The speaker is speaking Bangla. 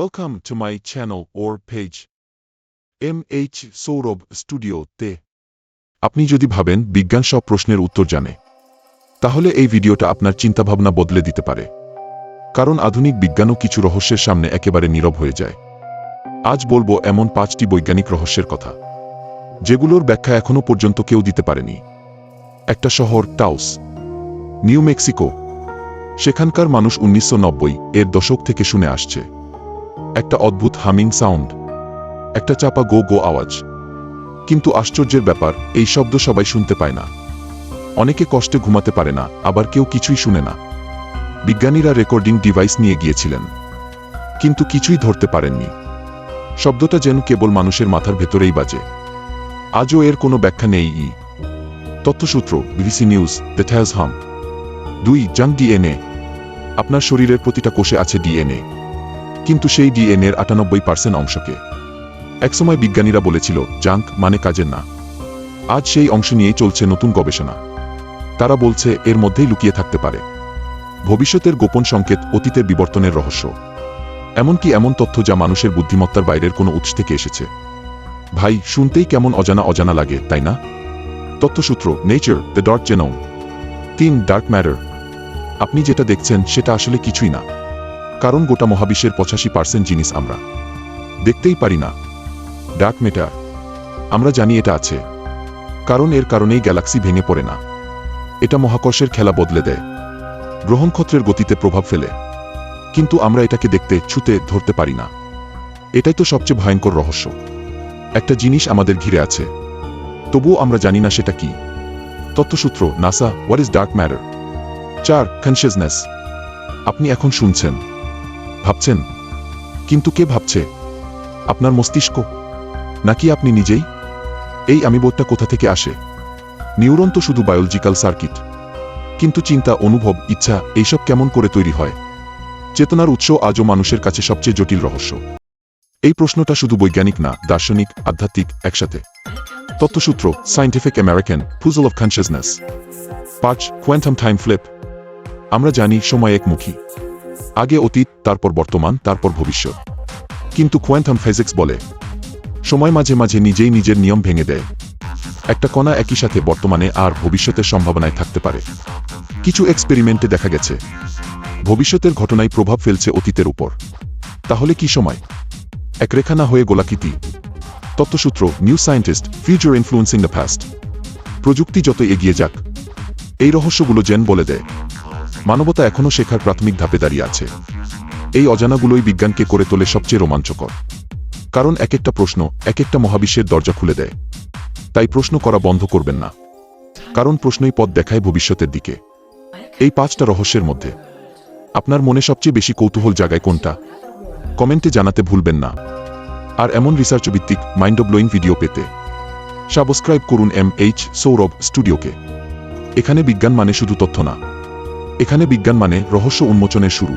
Welcome to my channel or page MH Sourav স্টুডিওতে। আপনি যদি ভাবেন বিজ্ঞান সব প্রশ্নের উত্তর জানে, তাহলে এই ভিডিওটা আপনার চিন্তাভাবনা বদলে দিতে পারে। কারণ আধুনিক বিজ্ঞানও কিছু রহস্যের সামনে একেবারে নীরব হয়ে যায়। আজ বলবো এমন 5টি বৈজ্ঞানিক রহস্যের কথা, যেগুলোর ব্যাখ্যা এখনো পর্যন্ত কেউ দিতে পারেনি। একটা শহর টাউস, নিউ মেক্সিকো। সেখানকার মানুষ 1990 এর দশক থেকে শুনে আসছে একটা অদ্ভুত হামিং সাউন্ড, একটা চাপা গো গো আওয়াজ। কিন্তু আশ্চর্যের ব্যাপার, এই শব্দ সবাই শুনতে পায় না। অনেকে কষ্টে ঘুমাতে পারে না, আবার কেউ কিছুই শুনে না। বিজ্ঞানীরা রেকর্ডিং ডিভাইস নিয়ে গিয়েছিলেন, কিন্তু কিছুই ধরতে পারেননি। শব্দটা যেন কেবল মানুষের মাথার ভেতরেই বাজে। আজও এর কোনো ব্যাখ্যা নেই। তথ্যসূত্র বিবিসি নিউজ, দ্যাট হ্যাজ হাম। 2. Junk DNA. আপনার শরীরের প্রতিটা কোষে আছে ডিএনএ, কিন্তু সেই ডিএনএর 98% অংশকে একসময় বিজ্ঞানীরা বলেছিল জাঙ্ক মানে কাজের না। আজ সেই অংশ নিয়েই চলছে নতুন গবেষণা। তারা বলছে এর মধ্যেই লুকিয়ে থাকতে পারে ভবিষ্যতের গোপন সংকেত, অতীতের বিবর্তনের রহস্য, এমনকি এমন তথ্য যা মানুষের বুদ্ধিমত্তার বাইরের কোনো উৎস থেকে এসেছে। ভাই, শুনতেই কেমন অজানা অজানা লাগে, তাই না? তথ্যসূত্র Nature, the dark genome. 3. Dark matter. আপনি যেটা দেখছেন সেটা আসলে কিছুই না, কারণ গোটা মহাবিশ্বের 85% জিনিস আমরা দেখতেই পারি না। ডার্ক ম্যাটার, আমরা জানি এটা আছে, কারণ এর কারণেই গ্যালাক্সি ভেঙে পড়ে না। এটা মহাকর্ষের খেলা বদলে দেয়, গ্রহনক্ষত্রের গতিতে প্রভাব ফেলে, কিন্তু আমরা এটাকে দেখতে, ছুঁতে, ধরতে পারি না। এটাই তো সবচেয়ে ভয়ঙ্কর রহস্য। একটা জিনিস আমাদের ঘিরে আছে, তবুও আমরা জানি না সেটা কি। তথ্যসূত্র NASA, what is dark matter. 4. Consciousness. আপনি এখন শুনছেন, ভাবছেন, কিন্তু কে ভাবছে? আপনার মস্তিষ্ক, নাকি আপনি নিজেই? এই আমি বোধটা কোথা থেকে আসে? নিউরন তো শুধু বায়োলজিক্যাল সার্কিট, কিন্তু চিন্তা, অনুভব, ইচ্ছা এইসব কেমন করে তৈরি হয়? চেতনার উৎস আজও মানুষের কাছে সবচেয়ে জটিল রহস্য। এই প্রশ্নটা শুধু বৈজ্ঞানিক না, দার্শনিক, আধ্যাত্মিক একসাথে। তথ্যসূত্র Scientific American, puzzle of consciousness. 5. Quantum time flip. আমরা জানি সময় একমুখী, আগে অতীত, তারপর বর্তমান, তারপর ভবিষ্যৎ। কিন্তু কোয়ান্টাম ফিজিক্স বলে সময় মাঝে মাঝে নিজেই নিজের নিয়ম ভেঙে দেয়। একটা কণা একই সাথে বর্তমানে আর ভবিষ্যতের সম্ভাবনায় থাকতে পারে। কিছু এক্সপেরিমেন্টে দেখা গেছে ভবিষ্যতের ঘটনায় প্রভাব ফেলছে অতীতের উপর। তাহলে কি সময় এক রেখা না হয়ে গোলাকৃতি? তথ্যসূত্র New Scientist, future influencing the past. প্রযুক্তি যত এগিয়ে যাক, এই রহস্যগুলো যেন বলে দেয় মানবতা এখনও শেখার প্রাথমিক ধাপে দাঁড়িয়ে আছে। এই অজানাগুলোই বিজ্ঞানকে করে তোলে সবচেয়ে রোমাঞ্চকর, কারণ এক একটা প্রশ্ন এক একটা মহাবিশ্বের দরজা খুলে দেয়। তাই প্রশ্ন করা বন্ধ করবেন না, কারণ প্রশ্নই পথ দেখায় ভবিষ্যতের দিকে। এই 5টা রহস্যের মধ্যে আপনার মনে সবচেয়ে বেশি কৌতূহল জাগায় কোনটা? কমেন্টে জানাতে ভুলবেন না। আর এমন রিসার্চ ভিত্তিক মাইন্ড ব্লোয়িং ভিডিও পেতে সাবস্ক্রাইব করুন MH সৌরভ স্টুডিওকে। এখানে বিজ্ঞান মানে শুধু তথ্য না, এখানে বিজ্ঞান মানে রহস্য উন্মোচনের শুরু।